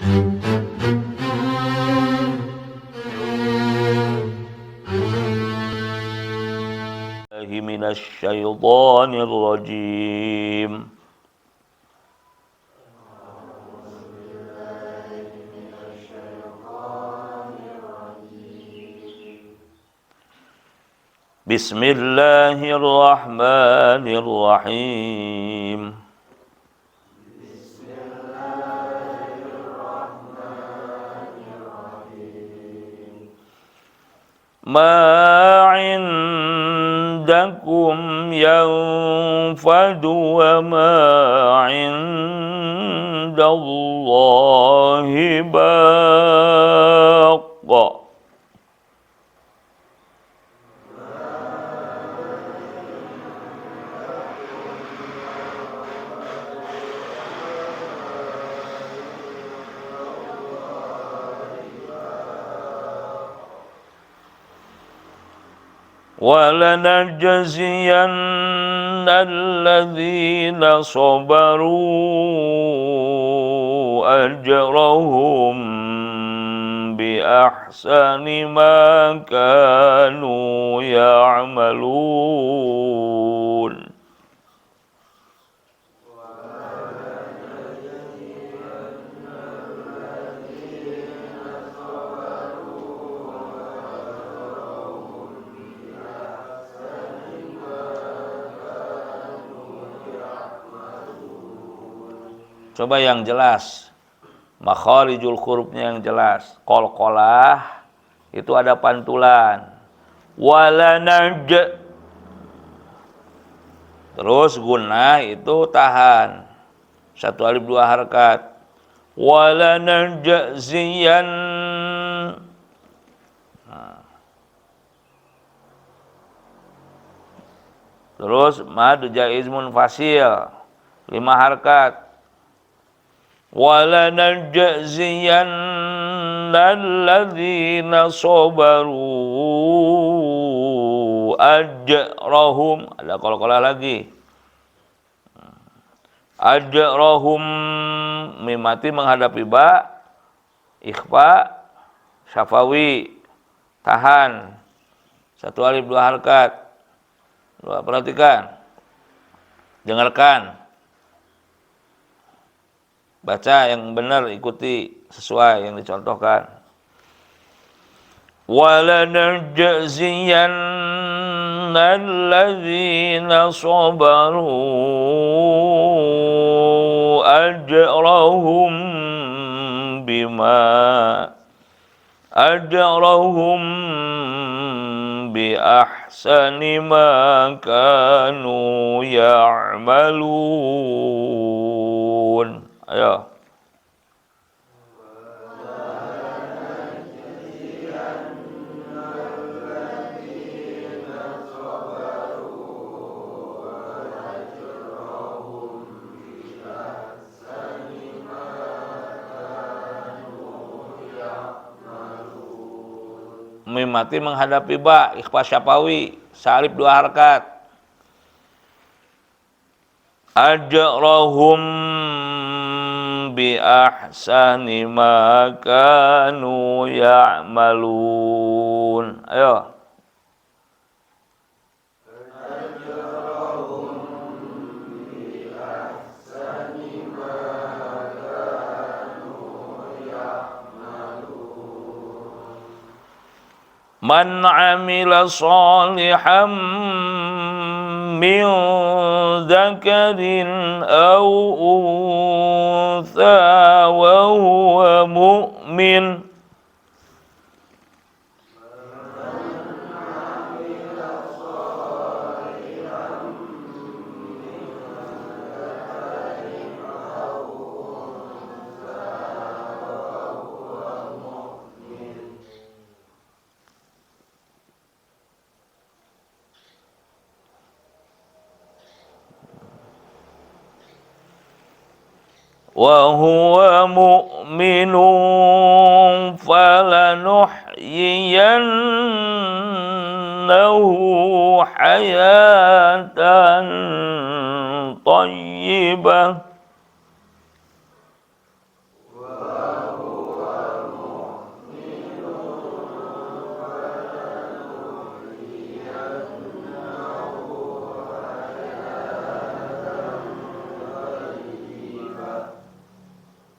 Minasyaitonirrajim. Bismillahirrahmanirrahim. Ma 'indakum yanfadu wa ma 'indallahi baq. وَلَنَجْزِيَنَّ الَّذِينَ صَبَرُوا أَجْرَهُم بِأَحْسَنِ مَا كَانُوا يَعْمَلُونَ. Coba yang jelas, makharijul hurufnya yang jelas. Qalqalah itu ada pantulan. Walanaj, terus gunnah itu tahan. 1 alif 2 harakat. Walanajziyan. Terus mad jaiz munfasil 5 harakat. وَلَنَجْزِيَنَّ الَّذِينَ صَبَرُوا أَجْرَهُمْ. Ada qalqalah lagi. Ajrahum, mim mati menghadapi ba, ikhfa, syafawi, tahan. 1 alif 2 harakat. Perhatikan. Dengarkan. Baca yang benar, ikuti sesuai yang dicontohkan. وَلَنَجْزِيَنَّ الَّذِينَ صَبَرُوا أَجْرَهُم بِأَحْسَنِ مَا كَانُوا يَعْمَلُونَ. Ayo. Mim mati menghadapi ba, ikhfa syafawi, salib 2 harakat. Ajrahum bi ahsani ma kanu ya'malun. Ayo. Man 'amila shalihan min dzakarin aw untha wa huwa mu'min. Wa huwa mu'minun falanuhyiyannahu hayatan thayyibah. Wa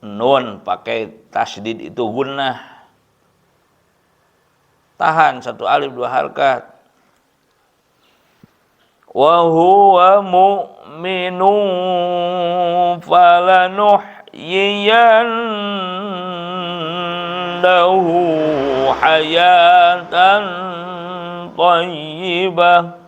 nun pakai tasdid itu gunnah. Tahan 1 alif 2 harkat. Wa huwa mu'minun falanuhyiyannahu hayatan thayyibah.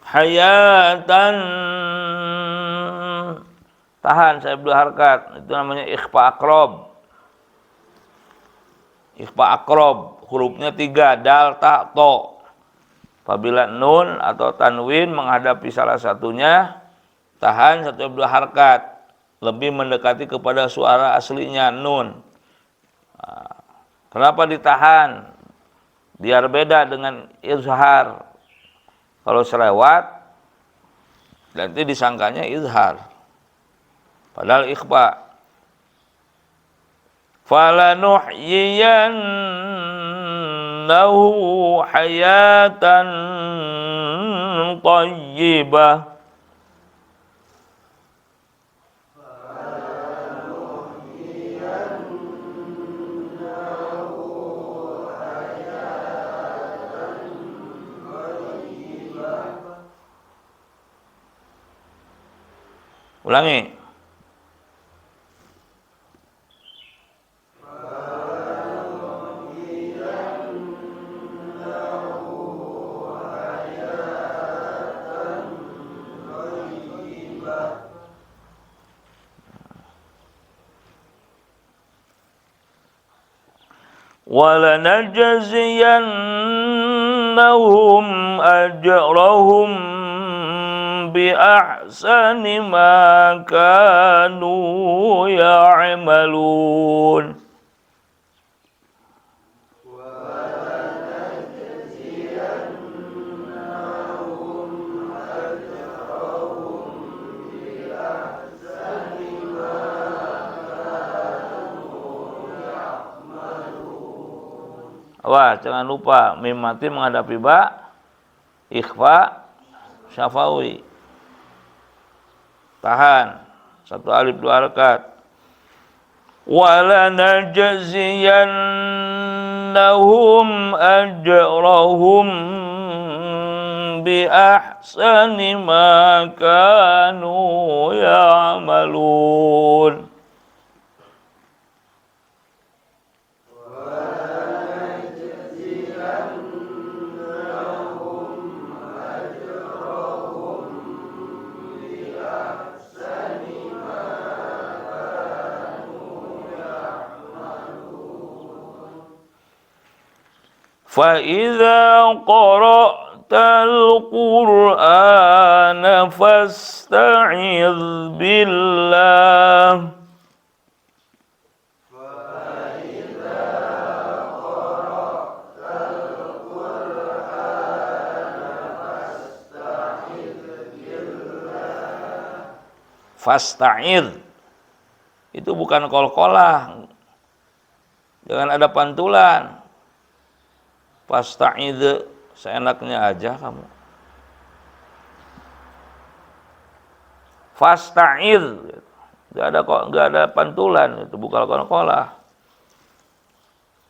Hayatan, tahan saya 2 harkat, itu namanya ikhfa akrob. Ikhfa akrob, hurufnya 3, dal, ta, to. Apabila nun atau tanwin menghadapi salah satunya, tahan 1 2 harkat, lebih mendekati kepada suara aslinya nun. Kenapa ditahan? Biar beda dengan izhar. Kalau selewat, nanti disangkanya izhar. Padahal ikhfa. Falanuhyiyannahu hayatan thayyibah. Ulangi. وَلَنَجْزِيَنَّهُمْ أَجْرَهُمْ بِأَحْسَنِ مَا كَانُوا يَعْمَلُونَ. Wah, jangan lupa mim mati menghadapi ba, ikhfa, syafawi. Tahan 1 alif 2 harkat. وَلَنَجْزِيَنَّهُمْ أَجْرَهُمْ بِأَحْسَنِ مَا كَانُوا يَعْمَلُونَ. فَإِذَا قَرَأْتَ الْقُرْآنَ فَاسْتَعِذْ بِاللَّهِ. Fasta'idz itu bukan qalqalah, jangan ada pantulan. Fasta'idz seenaknya aja kamu. Fasta'idz enggak ada pantulan, itu bukan qalqalah.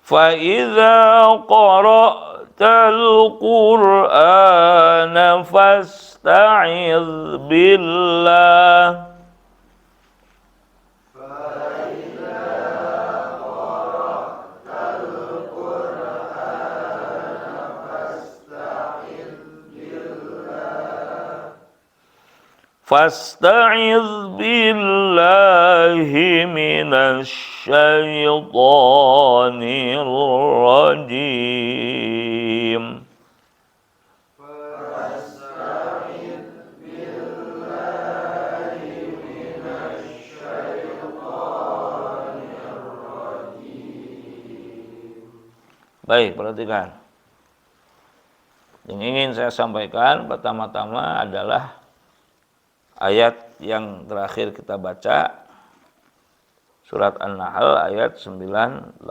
Fa idza qara'tal Qur'ana fasta'idz billah. Fasta'idz billahi minasy syaithanir rajim. Fasta'idz billahi minasy syaithanir rajim. Baik, perhatikan. Yang ingin saya sampaikan pertama-tama adalah ayat yang terakhir kita baca surat An-Nahl ayat 98.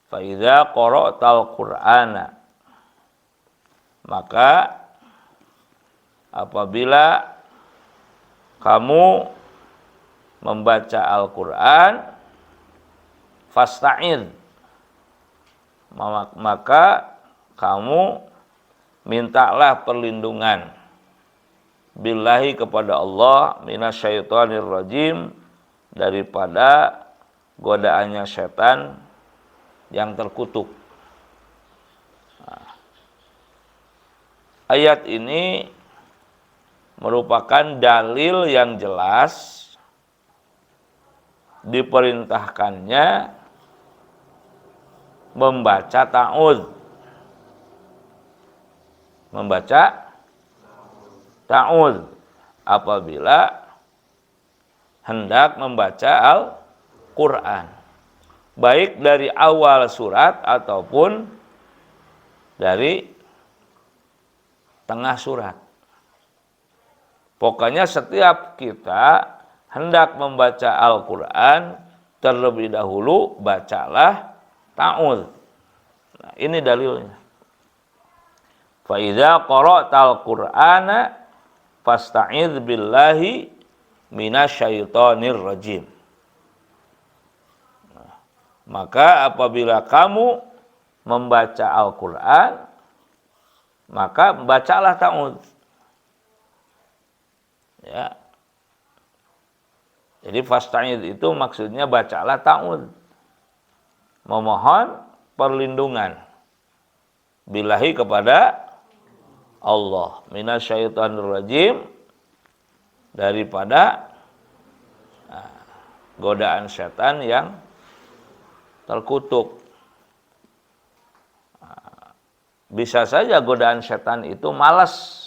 Fa idza qara'tal Qur'ana, maka apabila kamu membaca Al-Qur'an, fasta'id, maka kamu mintalah perlindungan billahi kepada Allah minasyaitonir rajim, daripada godaannya setan yang terkutuk. Ayat ini merupakan dalil yang jelas diperintahkannya membaca ta'awudz. Membaca ta'awudz apabila hendak membaca Al-Qur'an, baik dari awal surat ataupun dari tengah surat. Pokoknya setiap kita hendak membaca Al-Qur'an, terlebih dahulu bacalah ta'awudz. Nah, ini dalilnya. Fa idza qara'tal Qur'ana fasta'idz billahi minasyaitonir rajim. Nah, maka apabila kamu membaca Al-Qur'an, maka bacalah ta'awudz. Ya. Jadi fasta'idz itu maksudnya bacalah ta'awudz. Memohon perlindungan billahi kepada Allah minasyaitonir rajim, daripada godaan setan yang terkutuk. Bisa saja godaan setan itu malas.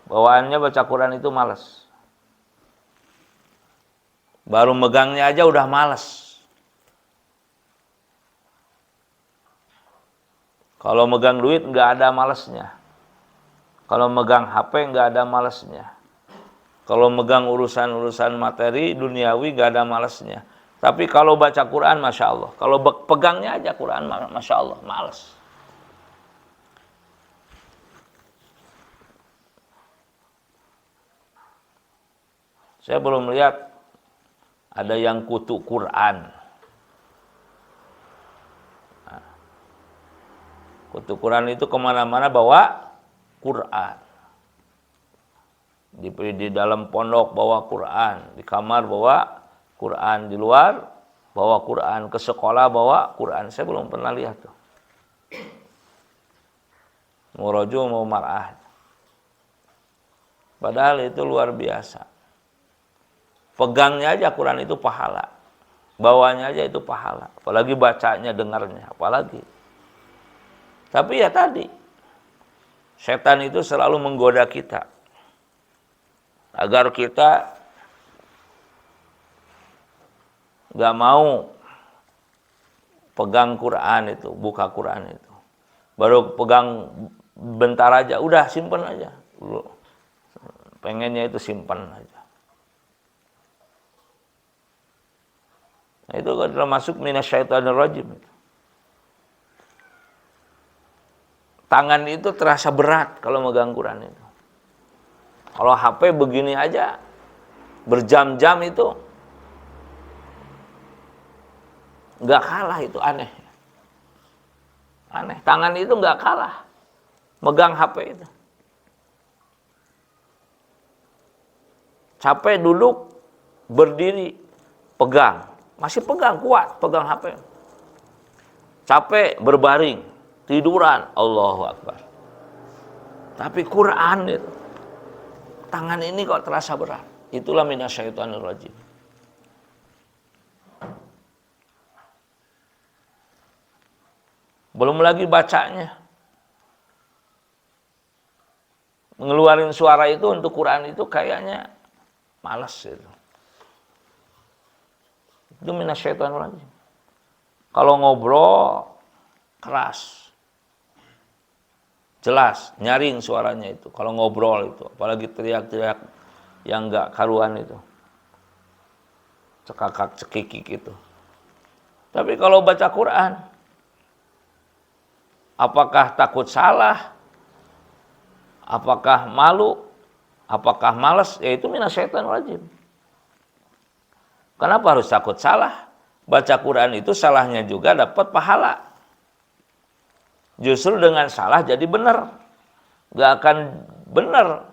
Bawaannya baca Quran itu malas. Baru megangnya aja udah malas. Kalau megang duit nggak ada malasnya. Kalau megang HP nggak ada malasnya. Kalau megang urusan-urusan materi duniawi nggak ada malasnya. Tapi kalau baca Quran, masya Allah. Kalau pegangnya aja Quran, masya Allah, malas. Saya belum lihat ada yang kutuk Quran. Kutuk Quran itu kemana-mana bawa Quran. Di dalam pondok bawa Quran, di kamar bawa Quran, di luar bawa Quran, ke sekolah bawa Quran. Saya belum pernah lihat tuh. Mau rojo mau mar'ah. Padahal itu luar biasa. Pegangnya aja Quran itu pahala. Bawanya aja itu pahala. Apalagi bacanya, dengarnya, apalagi. Tapi ya tadi, setan itu selalu menggoda kita. Agar kita gak mau pegang Quran itu, buka Quran itu. Baru pegang bentar aja, udah simpen aja. Pengennya itu simpan aja. Nah, itu adalah masuk minasyaitonir rajim. Tangan itu terasa berat kalau megang Quran itu. Kalau HP begini aja berjam-jam itu nggak kalah, itu aneh. Aneh, tangan itu nggak kalah megang HP itu. Capek duduk, berdiri, pegang. Masih pegang, kuat, pegang HP. Capek, berbaring, tiduran, Allahu Akbar. Tapi Quran itu, tangan ini kok terasa berat. Itulah minasyaitonir rajim. Belum lagi bacanya. Ngeluarin suara itu untuk Quran itu kayaknya malas itu. Itu minasyaitonir rajim. Kalau ngobrol keras. jelas, nyaring suaranya itu. Kalau ngobrol itu, apalagi teriak-teriak yang enggak karuan itu. Cekakak cekikik itu. Tapi kalau baca Quran, apakah takut salah? Apakah malu? Apakah malas? Ya itu minasyaitonir rajim. Kenapa harus takut salah? Baca Quran itu salahnya juga dapat pahala. Justru dengan salah jadi benar. Gak akan benar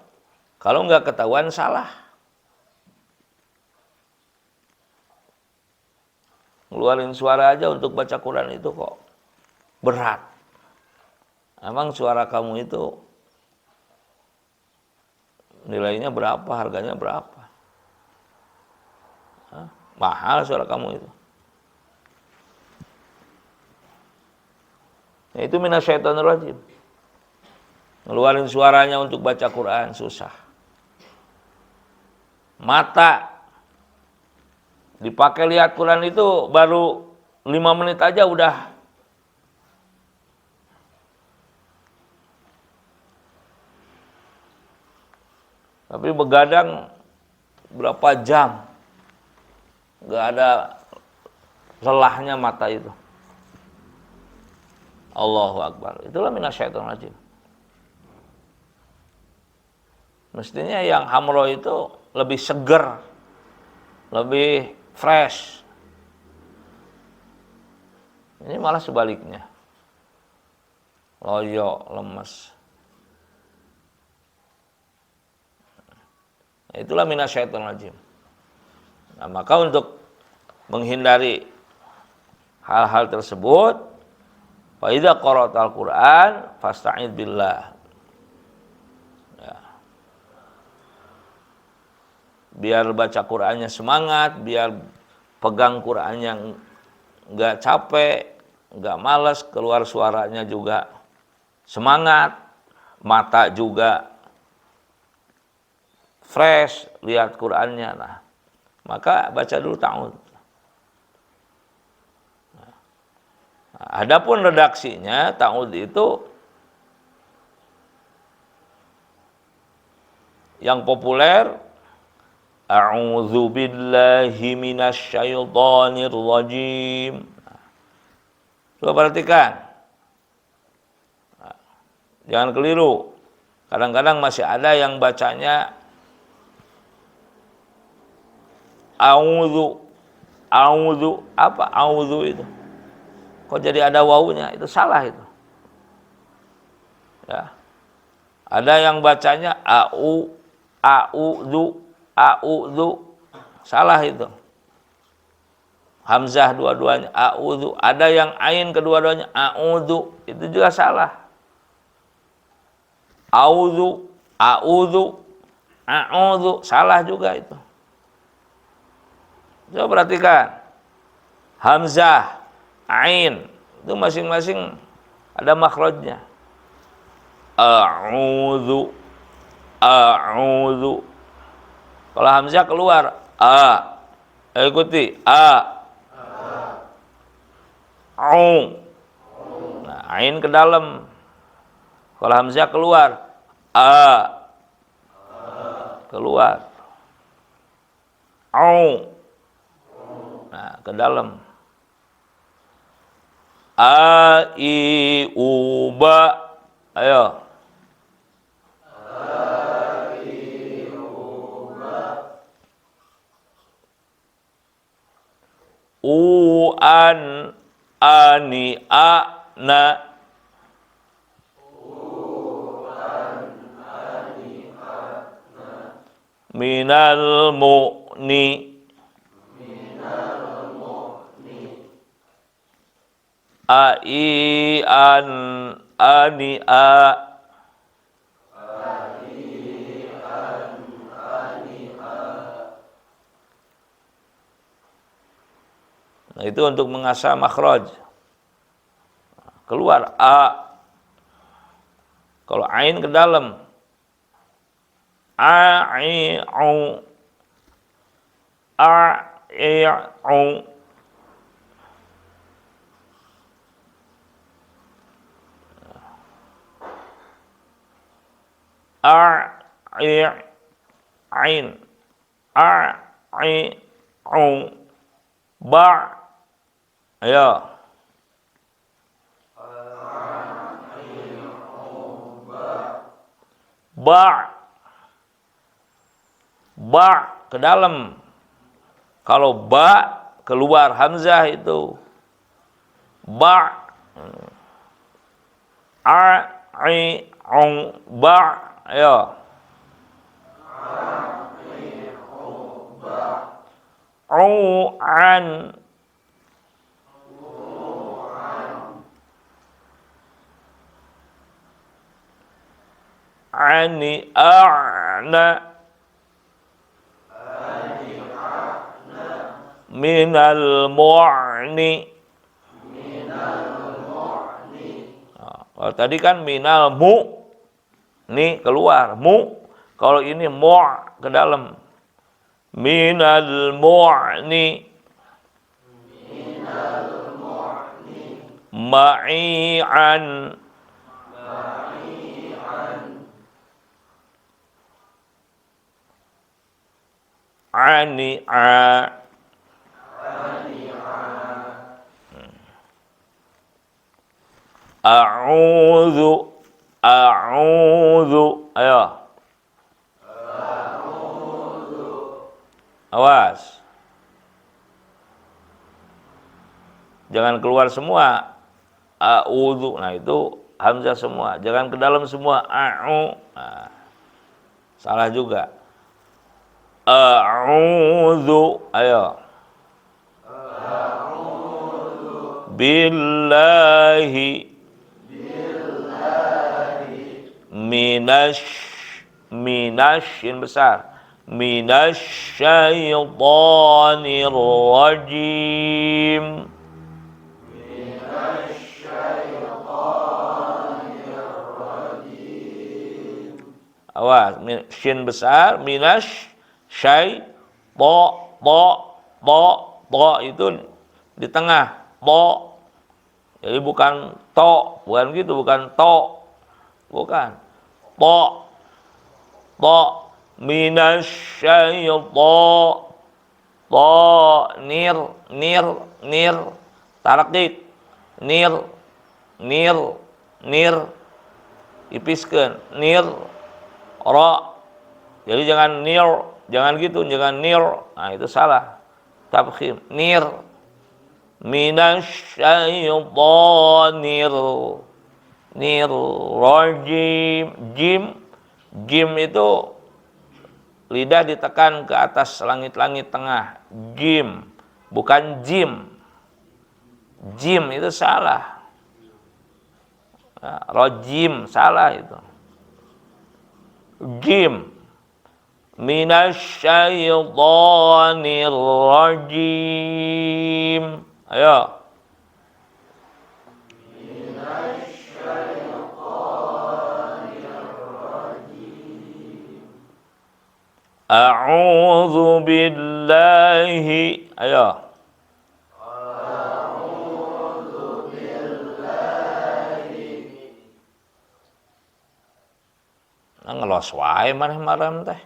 kalau nggak ketahuan salah. Ngeluarin suara aja untuk baca Quran itu kok berat. Emang suara kamu itu nilainya berapa, harganya berapa? Hah? Mahal suara kamu itu. Nah, itu minasyaitonir rajim. Ngeluarin suaranya untuk baca Quran susah. Mata dipakai lihat Quran itu baru 5 menit aja udah tapi begadang berapa jam nggak ada lelahnya mata itu. Allahu Akbar. Itulah minasyaitonir rajim. Mestinya yang hamro itu lebih seger, lebih fresh. Ini malah sebaliknya. Loyo, lemes. Itulah minasyaitonir rajim. Nah, maka untuk menghindari hal-hal tersebut, fa idza qara'tal Qur'an fasta'id billah. Ya. Biar baca Qur'annya semangat, biar pegang Qur'annya enggak capek, enggak malas, keluar suaranya juga semangat, mata juga fresh lihat Qur'annya. Nah, maka baca dulu ta'awudz. Nah, adapun redaksinya ta'awudz itu yang populer a'udzu billahi minasyaitonir rajim. Nah, coba perhatikan. Nah, jangan keliru. Kadang-kadang masih ada yang bacanya A'udzu, apa a'udzu itu? Kok jadi ada wawunya? Itu salah itu. Ya. Ada yang bacanya a'udzu. Salah itu. Hamzah dua-duanya a'udzu. Ada yang ain kedua-duanya a'udzu. Itu juga salah. A'udzu. Salah juga itu. Coba perhatikan. Hamzah, ain, itu masing-masing ada makhrajnya. A'udzu. Kalau hamzah keluar ikuti au. Nah, ain ke dalam. Kalau hamzah keluar keluar. Au. Nah, ke dalam. Uba. Ayo. Ani na. Minal mu'ni. Ani a. Nah, itu untuk mengasah makhraj. Keluar a. Kalau ain ke dalam. Au. i ain i u ba. Ayo. Ba ke dalam. Kalau ba keluar hamzah itu ba. I ong ba. Ayo. An ani a'na minal mu'ni. Kalau tadi kan minal mu, nih keluar mu. Kalau ini mu ke dalam. Minal mu'ni. Ma'i'an. Ani'a. A'udzu. Ayo. Awas. Jangan keluar semua. A'udzu. Nah, itu hamzah semua. Jangan ke dalam semua. Nah, salah juga. A'udzu. Ayo. Billahi. Minasyin besar. Minasyaitonir rajim. Awas, shin besar, to itu di tengah, to. Jadi bukan to, bukan gitu, bukan to. Bukan. To minasyaiton. To nir tarakdik. Nir ipiskeun. Nir ra. Jadi jangan nir, jangan gitu, jangan nir. Nah, itu salah. Tabkhim. Nir minasyaitonir rajim. Jim itu lidah ditekan ke atas langit-langit tengah. Jim, bukan jim. Jim itu salah. Rajim salah itu. Jim. Minasyaitonir rajim. Ayo. A'udzu billahi. Ayo. A'udzu billahi. Ngelos wae marah-marah teh.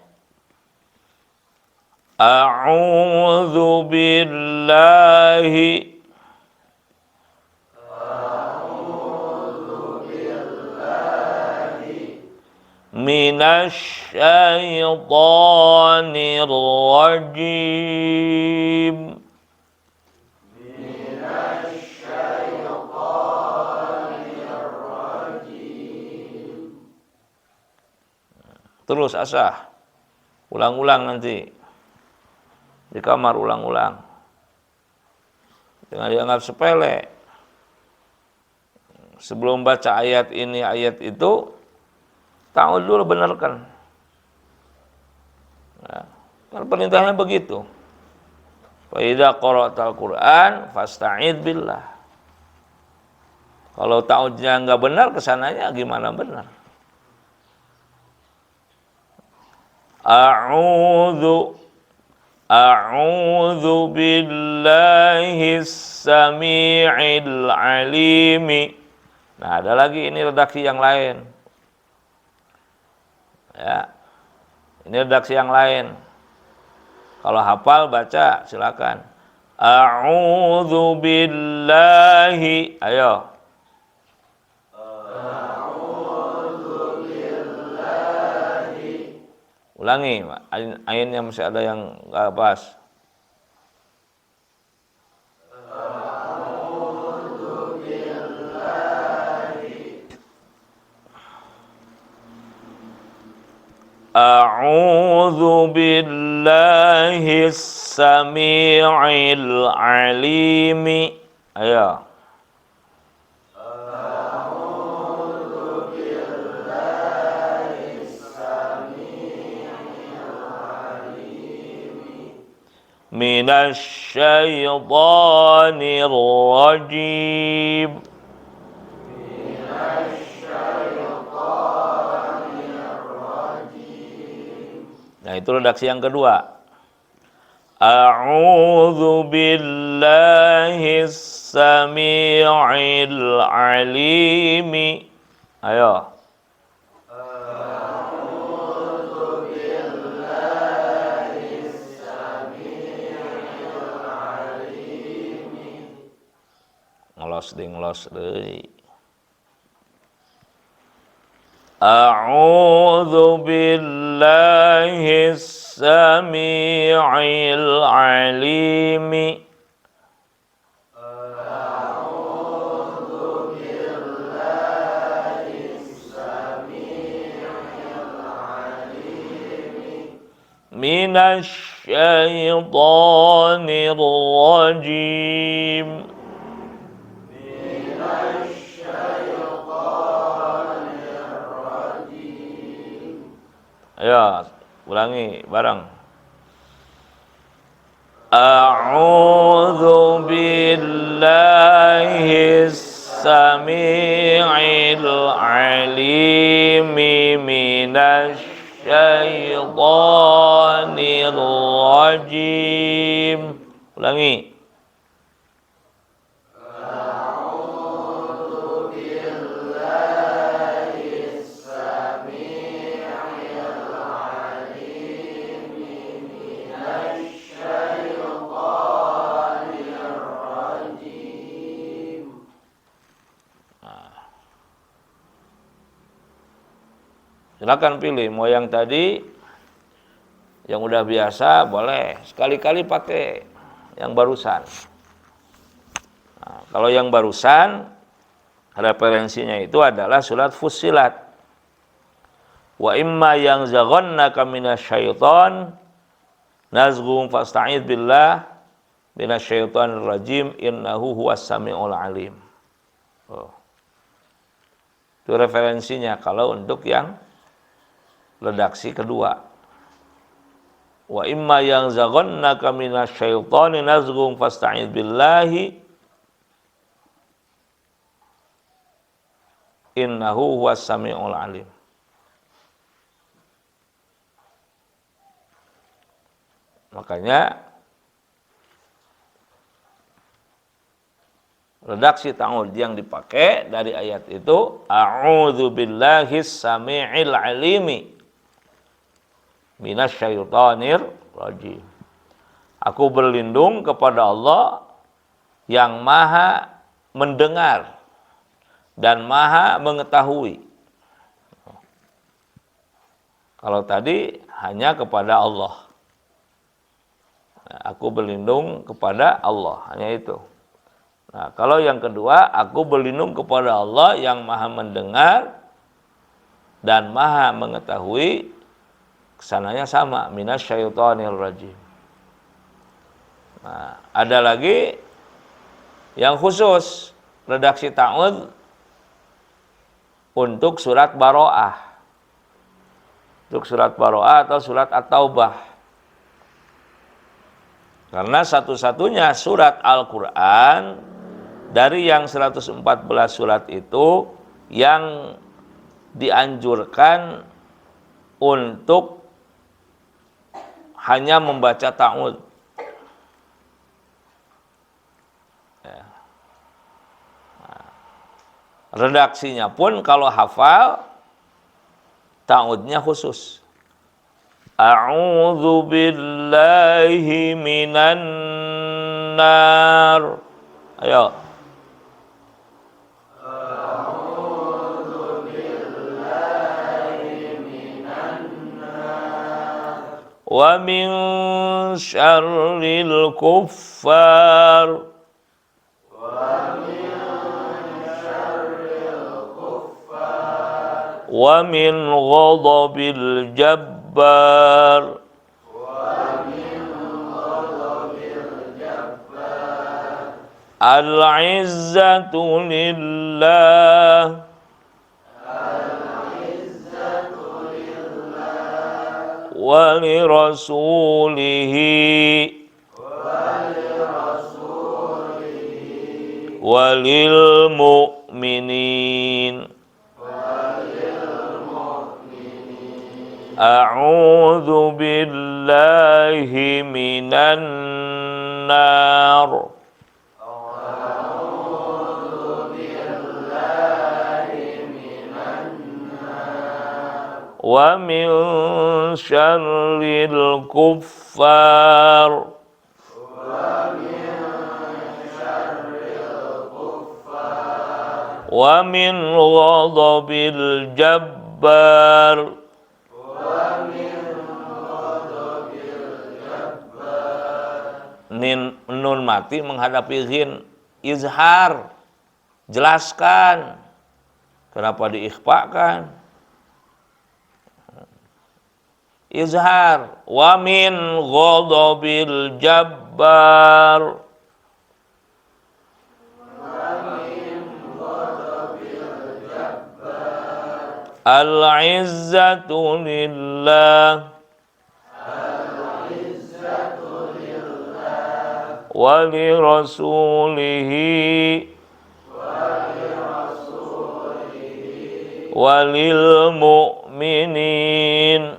A'udzu billahi. Minasyaitonir rajim. Terus asah. Ulang-ulang nanti. Di kamar ulang-ulang. Jangan dianggap sepele. Sebelum baca ayat ini, ayat itu, tahu dulu benarkan. Nah, kan perintahnya begitu. Fa idza qara'tal Qur'an fasta'id billah. Kalau ta'udnya enggak benar, kesananya gimana benar? A'udzu billahis samii'il 'alim. Nah, ada lagi ini redaksi yang lain. ya. Ini redaksi yang lain. Kalau hafal baca silakan. A'udzu billahi. Ayo. A'udzu billahi. Ulangi, ainnya masih ada yang enggak pas. A'udzu billahi. A'udzu billahi as-sami'il 'alim. Ayo. A'udzu billahi as-sami'il 'alim minasy syaithanir rajim. Nah, itu redaksi yang kedua. A'udzu billahi as-sami'il 'alim. Ayo. A'udzu billahi as-sami'il 'alim. Ngelos deui. A'udzu billahi as-sami'il 'alim. A'udzu billahi as-sami'il 'alim minasy syaithanir rajim. Ya, ulangi bareng. A'udzu billahi as-sami'il 'alim minasy syaithanir rajim. Ulangi. Silakan pilih, mau yang tadi yang udah biasa boleh, sekali-kali pakai yang barusan. Nah, kalau yang barusan referensinya itu adalah surat Fussilat. Wa imma yang zaghannaka minasyaiton nazghum fasta'id billah minasyaitonir rajim innahu huwas samiul alim. Oh. Itu referensinya kalau untuk yang redaksi kedua. Wa imma yang zaghannaka minasyaitoni nazghum fasta'id billahi innahu huwas samiul alim. Makanya redaksi ta'awudz yang dipakai dari ayat itu a'udzu billahis sami'il 'alimi minasyaitonir rajim. Aku berlindung kepada Allah yang maha mendengar dan maha mengetahui. Kalau tadi hanya kepada Allah. Aku berlindung kepada Allah, hanya itu. Nah, kalau yang kedua, aku berlindung kepada Allah yang maha mendengar dan maha mengetahui, kesananya sama, minasyaitonir rajim. Nah, ada lagi yang khusus, redaksi ta'awudz untuk surat Baro'ah. Untuk surat Baro'ah atau surat At-Taubah. Karena satu-satunya surat Al-Quran dari yang 114 surat itu yang dianjurkan untuk hanya membaca ta'awudz. Ya. Nah, redaksinya pun kalau hafal ta'udnya khusus. A'udzu billahi minan nar. Ayo. A'udzu billahi minan nar. Wa min syarril kuffar. Wa min ghadabil jabbar. Al-izzatu lillah. Wa li rasulihi. Wa lil mu'minin. A'udzu billahi minan nar. Wa min syarril kuffar. Wa min ghadabil jabbar. Nun mati menghadapi ghin, izhar, jelaskan. Kenapa diikhfakan? Izhar. Wa min ghadabil jabbar. Al-izzatu lillah. Wa li rasulihi. Wa lil mu'minin.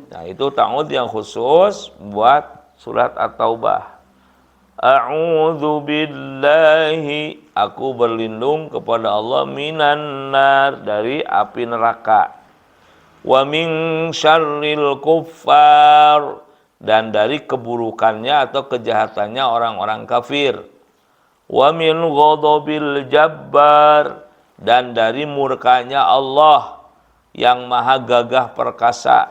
Nah, itu ta'awudz yang khusus buat surat At-Taubah. A'udzu billahi, aku berlindung kepada Allah, minan nar, dari api neraka. Wa min syarril kuffar, dan dari keburukannya atau kejahatannya orang-orang kafir. Wa min ghadabil jabbar, dan dari murkanya Allah yang maha gagah perkasa.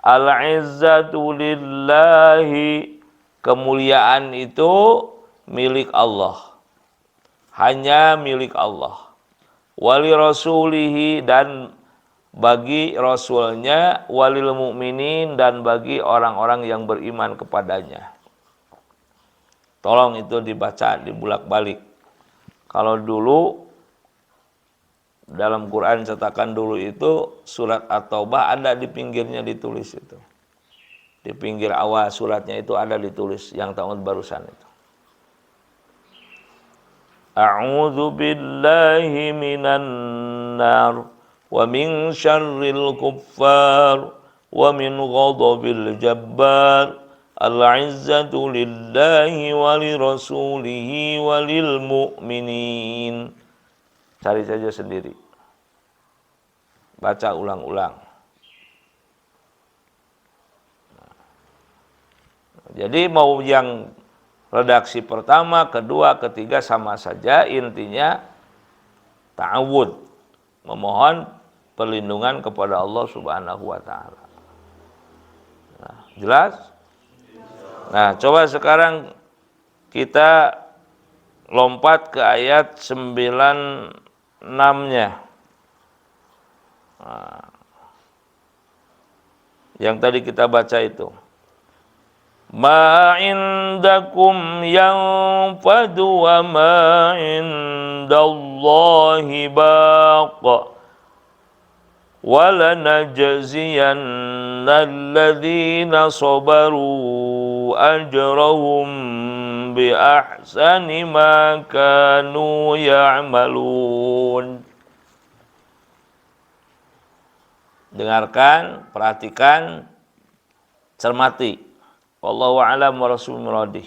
Al-izzatu lillahi, kemuliaan itu milik Allah, hanya milik Allah. Wali rasulihi, dan bagi rasulnya. Walil mu'minin, dan bagi orang-orang yang beriman kepadanya. Tolong itu dibaca, dibulak-balik. Kalau dulu dalam Quran cetakan dulu itu surat At-Taubah ada di pinggirnya ditulis itu. Di pinggir awal suratnya itu ada ditulis yang tahun barusan itu. A'udzu billahi minan nar wa min syarril kuffar wa min ghadabil jabbar. Al-izzatu lillahi wa li rasulihi wa lil mu'minin. Cari saja sendiri. Baca ulang-ulang. Jadi mau yang redaksi pertama, kedua, ketiga sama saja, intinya ta'awudz, memohon perlindungan kepada Allah Subhanahu wa taala. Nah, jelas? Nah, coba sekarang kita lompat ke ayat 96-nya. Nah, yang tadi kita baca itu. Ma indakum yanfadu wa ma indallahi baqa wa lanajziyanna alladhina sabaru ajrahum bi ahsani ma kanu ya'malun. Dengarkan, perhatikan, cermati. Wallahu a'lam wa rasul muradih.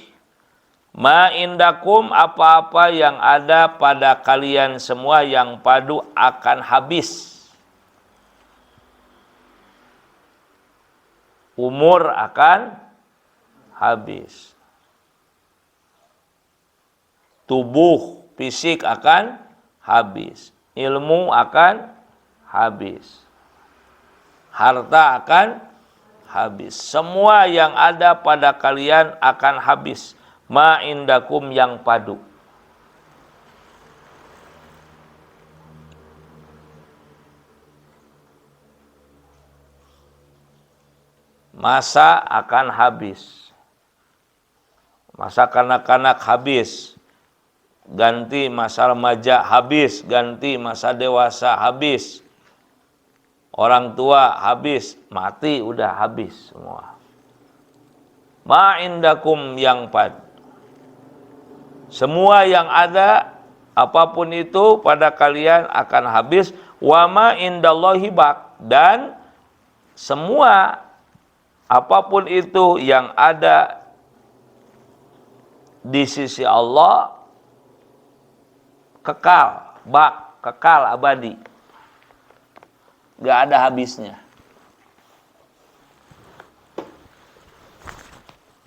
Ma indakum, apa-apa yang ada pada kalian semua yang padu akan habis. Umur akan habis. Tubuh fisik akan habis. Ilmu akan habis. Harta akan habis. Semua yang ada pada kalian akan habis. Ma indakum yang padu. Masa akan habis. Masa kanak-kanak habis. Ganti masa remaja habis. Ganti masa dewasa habis. Orang tua habis. Mati udah habis semua. Ma indakum yang padu. Semua yang ada, apapun itu pada kalian akan habis. Wa ma indallahi baq. Dan semua apapun itu yang ada di sisi Allah kekal, baq, kekal abadi. Gak ada habisnya.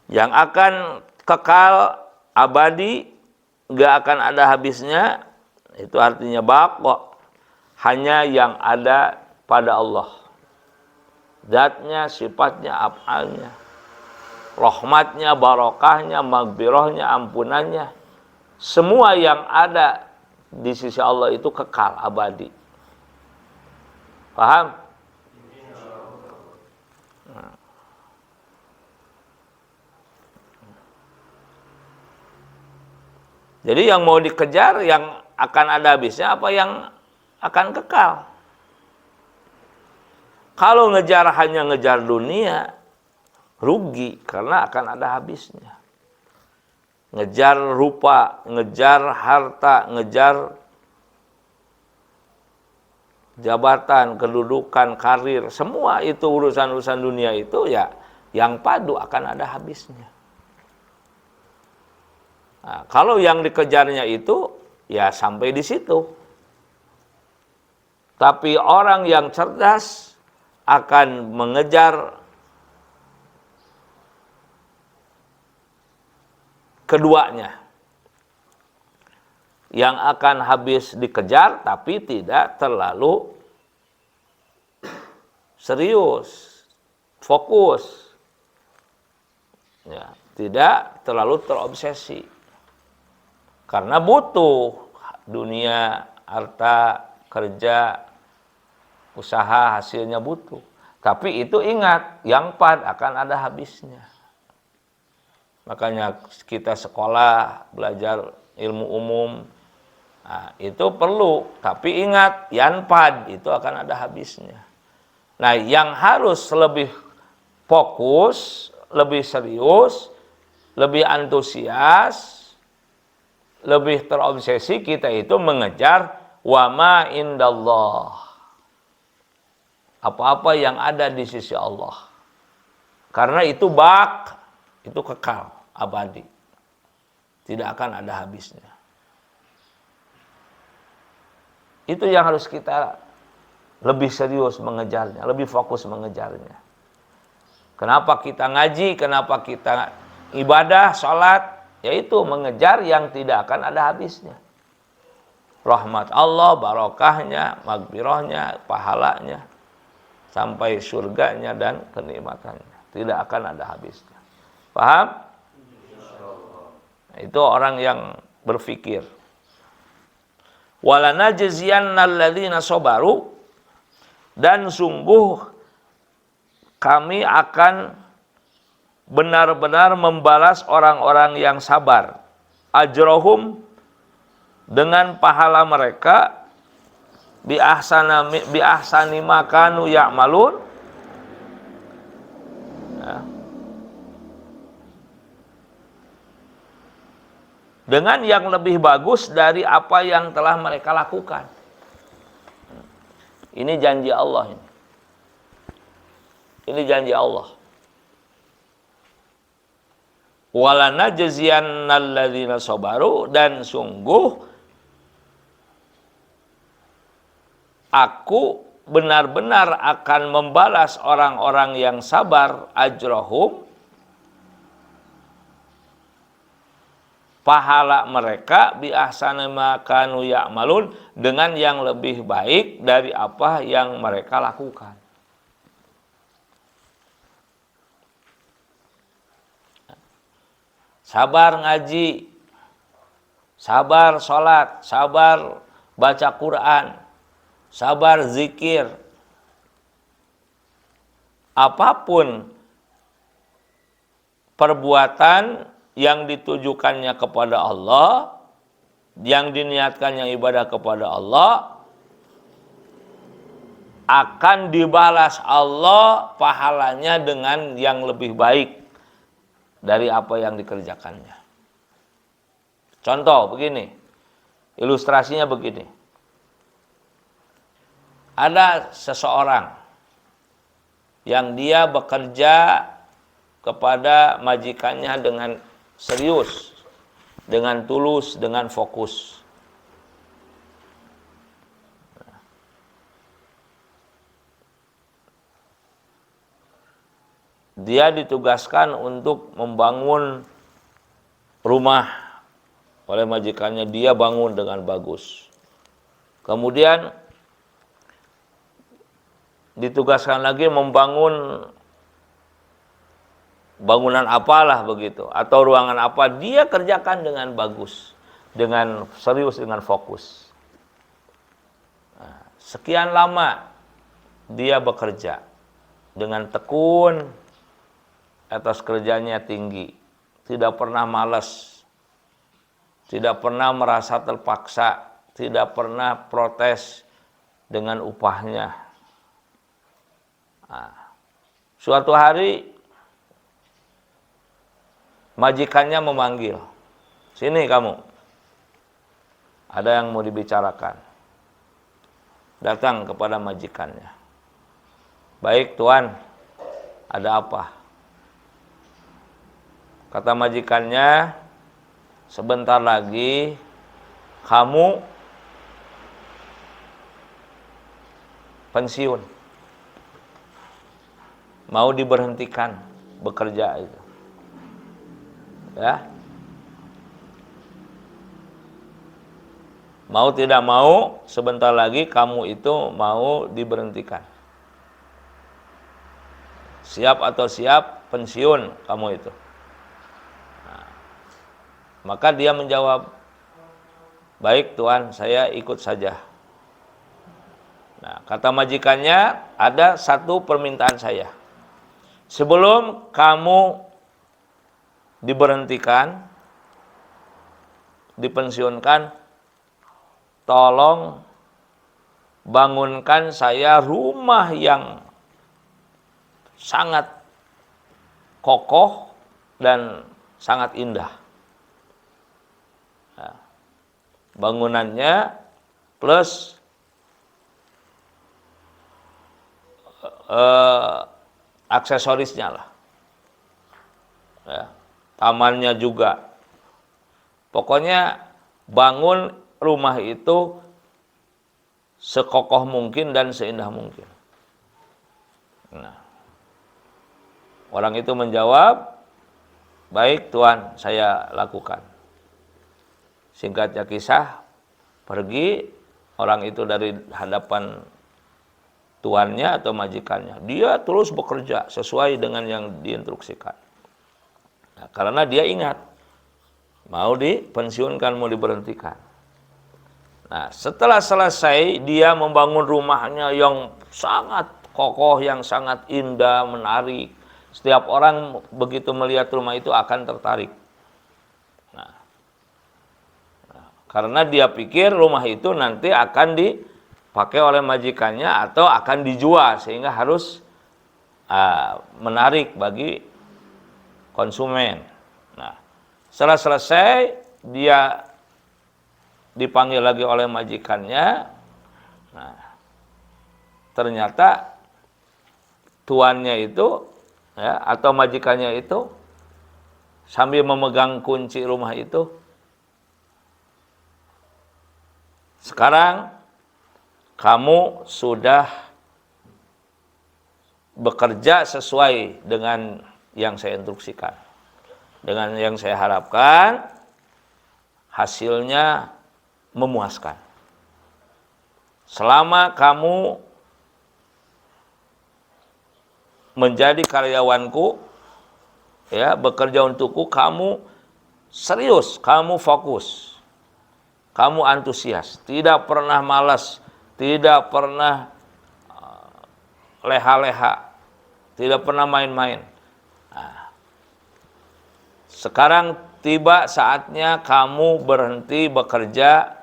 Yang akan kekal abadi, gak akan ada habisnya, itu artinya baqo, hanya yang ada pada Allah. Zatnya, sifatnya, af'alnya, rahmatnya, barokahnya, maghfirahnya, ampunannya, semua yang ada di sisi Allah itu kekal abadi. Paham? Jadi yang mau dikejar yang akan ada habisnya apa yang akan kekal. Kalau ngejar hanya ngejar dunia, rugi karena akan ada habisnya. Ngejar rupa, ngejar harta, ngejar jabatan, kedudukan, karir, semua itu urusan-urusan dunia itu ya yang padu akan ada habisnya. Nah, kalau yang dikejarnya itu ya sampai di situ. Tapi orang yang cerdas akan mengejar keduanya. Yang akan habis dikejar tapi tidak terlalu serius, fokus. Ya, tidak terlalu terobsesi. Karena butuh dunia, harta, kerja, usaha, hasilnya butuh. Tapi itu ingat, yang pad akan ada habisnya. Makanya kita sekolah, belajar ilmu umum, nah, itu perlu. Tapi ingat, yang pad itu akan ada habisnya. Nah, yang harus lebih fokus, lebih serius, lebih antusias, lebih terobsesi kita itu mengejar wa ma indallah. Apa-apa yang ada di sisi Allah. Karena itu baq, itu kekal, abadi. Tidak akan ada habisnya. Itu yang harus kita lebih serius mengejarnya, lebih fokus mengejarnya. Kenapa kita ngaji, kenapa kita ibadah, sholat, yaitu mengejar yang tidak akan ada habisnya. Rahmat Allah, barokahnya, maghfirahnya, pahalanya, sampai surganya dan kenikmatannya. Tidak akan ada habisnya. Paham? Nah, itu orang yang berpikir. Walanajziyannal ladzina sabaru, dan sungguh kami akan benar-benar membalas orang-orang yang sabar. Ajrohum, dengan pahala mereka, bi ahsani ma kanu ya'malun. Ya. Dengan yang lebih bagus dari apa yang telah mereka lakukan. Ini janji Allah ini. Ini janji Allah. Walana najziyannal ladzina sabaru, dan sungguh aku benar-benar akan membalas orang-orang yang sabar ajrahum, pahala mereka, bi ahsani ma kanu ya'malun, dengan yang lebih baik dari apa yang mereka lakukan. Sabar ngaji, sabar sholat, sabar baca Quran, sabar zikir. Apapun perbuatan yang ditujukannya kepada Allah, yang diniatkannya ibadah kepada Allah, akan dibalas Allah pahalanya dengan yang lebih baik dari apa yang dikerjakannya. Contoh begini, ilustrasinya begini. Ada seseorang yang dia bekerja kepada majikannya dengan serius, dengan tulus, dengan fokus. Dia ditugaskan untuk membangun rumah oleh majikannya, dia bangun dengan bagus. Kemudian ditugaskan lagi membangun bangunan apalah begitu, atau ruangan apa, dia kerjakan dengan bagus, dengan serius, dengan fokus. Nah, sekian lama dia bekerja dengan tekun, atas kerjanya tinggi, tidak pernah malas, tidak pernah merasa terpaksa, tidak pernah protes dengan upahnya. Nah, suatu hari majikannya memanggil, sini kamu, ada yang mau dibicarakan. Datang kepada majikannya. Baik tuan, ada apa? Kata majikannya, sebentar lagi kamu pensiun. Mau diberhentikan bekerja itu. Ya. Mau tidak mau, sebentar lagi kamu itu mau diberhentikan. Siap atau siap pensiun kamu itu. Maka dia menjawab, baik tuan, saya ikut saja. Nah, kata majikannya, ada satu permintaan saya. Sebelum kamu diberhentikan, dipensiunkan, tolong bangunkan saya rumah yang sangat kokoh dan sangat indah. Bangunannya plus aksesorisnya lah, ya, tamannya juga. Pokoknya bangun rumah itu sekokoh mungkin dan seindah mungkin. Nah, orang itu menjawab, baik tuan, saya lakukan. Singkatnya kisah, pergi orang itu dari hadapan tuannya atau majikannya. Dia terus bekerja sesuai dengan yang diinstruksikan. Nah, karena dia ingat, mau dipensiunkan, mau diberhentikan. Nah, setelah selesai, dia membangun rumahnya yang sangat kokoh, yang sangat indah, menarik. Setiap orang begitu melihat rumah itu akan tertarik. Karena dia pikir rumah itu nanti akan dipakai oleh majikannya atau akan dijual, sehingga harus menarik bagi konsumen. Nah, setelah selesai dia dipanggil lagi oleh majikannya. Nah, ternyata tuannya itu, ya, atau majikannya itu sambil memegang kunci rumah itu. Sekarang kamu sudah bekerja sesuai dengan yang saya instruksikan. Dengan yang saya harapkan, hasilnya memuaskan. Selama kamu menjadi karyawanku, ya, bekerja untukku, kamu serius, kamu fokus, kamu antusias, tidak pernah malas, tidak pernah leha-leha, tidak pernah main-main. Nah, sekarang tiba saatnya kamu berhenti bekerja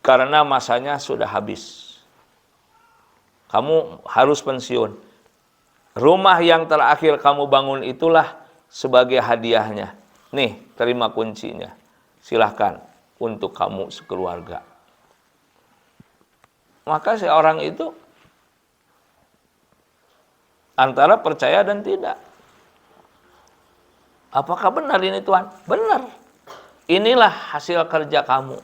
karena masanya sudah habis. Kamu harus pensiun. Rumah yang terakhir kamu bangun itulah sebagai hadiahnya. Nih, terima kuncinya. Silahkan untuk kamu sekeluarga. Maka seorang itu antara percaya dan tidak. Apakah benar ini Tuhan? Benar. Inilah hasil kerja kamu.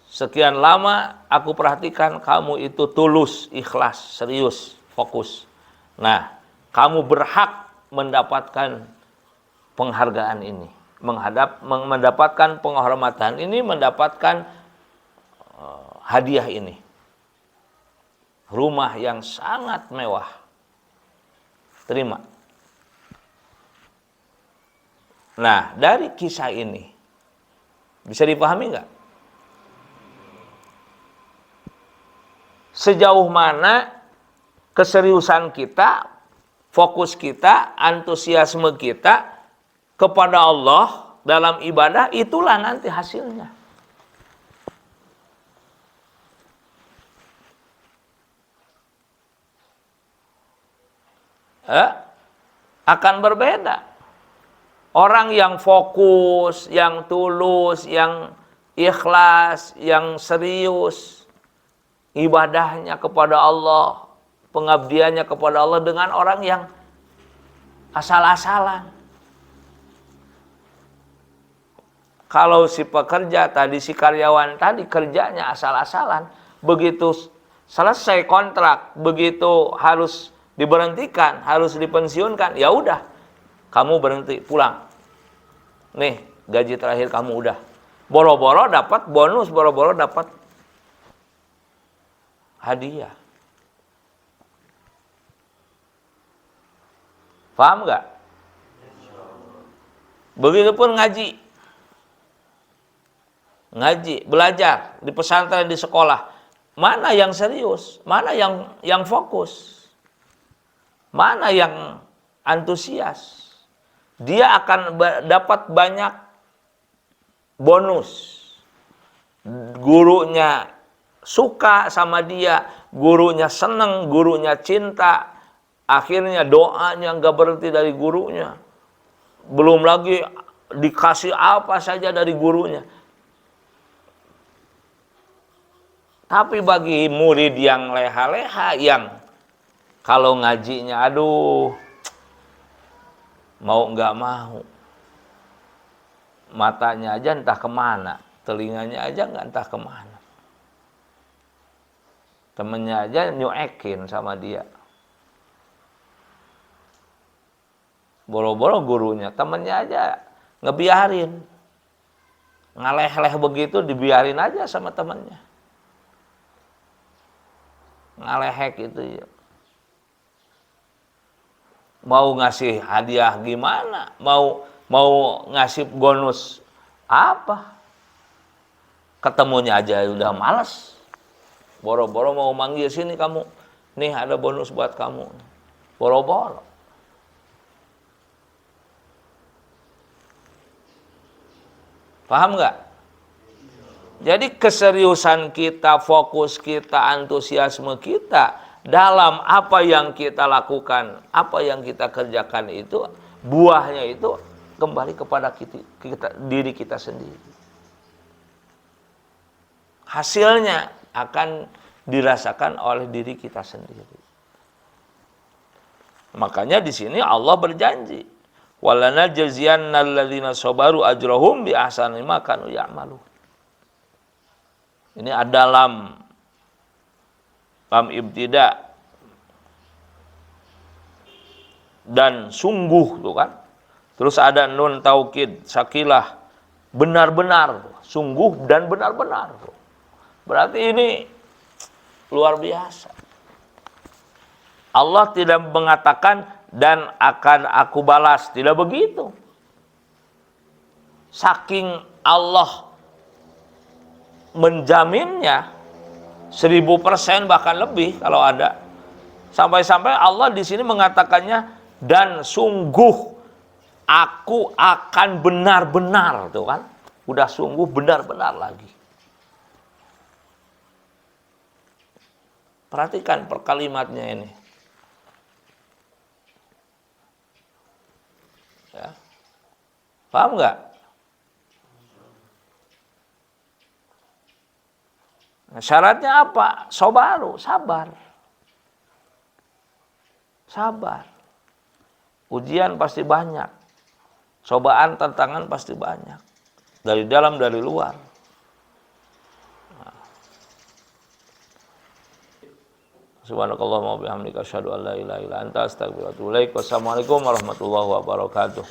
Sekian lama aku perhatikan kamu itu tulus, ikhlas, serius, fokus. Nah, kamu berhak mendapatkan penghargaan ini. Mendapatkan penghormatan ini, mendapatkan hadiah ini. Rumah yang sangat mewah. Terima. Nah, dari kisah ini, bisa dipahami nggak? Sejauh mana keseriusan kita, fokus kita, antusiasme kita kepada Allah dalam ibadah, itulah nanti hasilnya. Akan berbeda. Orang yang fokus, yang tulus, yang ikhlas, yang serius, ibadahnya kepada Allah, pengabdiannya kepada Allah, dengan orang yang asal-asalan. Kalau si pekerja tadi, si karyawan tadi kerjanya asal-asalan, begitu selesai kontrak, begitu harus diberhentikan, harus dipensiunkan, ya udah, kamu berhenti, pulang. Nih, gaji terakhir kamu udah. Boro-boro dapat bonus, boro-boro dapat hadiah. Paham nggak? Begitupun ngaji. Ngaji, belajar di pesantren, di sekolah. Mana yang serius? Mana yang fokus? Mana yang antusias? Dia akan dapat banyak bonus. Gurunya suka sama dia, gurunya seneng, gurunya cinta. Akhirnya doanya nggak berhenti dari gurunya. Belum lagi dikasih apa saja dari gurunya. Tapi bagi murid yang leha-leha, yang kalau ngajinya, aduh, mau nggak mau, matanya aja entah kemana, telinganya aja nggak entah kemana, temennya aja nyuekin sama dia, boro-boro gurunya, temennya aja ngebiarin, ngaleh-leh begitu, dibiarin aja sama temennya, ngalehek itu ya. Mau ngasih hadiah gimana? Mau ngasih bonus apa? Ketemunya aja udah malas. Boro-boro mau manggil, sini kamu. Nih ada bonus buat kamu. Boro-boro. Paham nggak? Jadi keseriusan kita, fokus kita, antusiasme kita dalam apa yang kita lakukan, apa yang kita kerjakan itu, buahnya itu kembali kepada diri kita sendiri. Hasilnya akan dirasakan oleh diri kita sendiri. Makanya di sini Allah berjanji, Walanajziyanna alladzina sabaru ajrahum bi ahsani ma kanu ya'malu. Ini ada lam ibtida dan sungguh tuh kan. Terus ada nun taukid sakilah, benar-benar, sungguh dan benar-benar. Berarti ini luar biasa. Allah tidak mengatakan dan akan aku balas, tidak begitu. Saking Allah menjaminnya 1000% bahkan lebih kalau ada. Sampai-sampai Allah di sini mengatakannya dan sungguh aku akan benar-benar, tuh kan? Udah sungguh benar-benar lagi. Perhatikan perkalimatnya ini. Ya. Paham nggak? Nah, syaratnya apa? Sobaru, sabar. Sabar. Ujian pasti banyak. Cobaan, tantangan pasti banyak. Dari dalam, dari luar. Subhanakallahumma wa bihamdika asyhadu an la ilaha illa anta astaghfiruka wa atubu ilaik. Wassalamualaikum warahmatullahi wabarakatuh.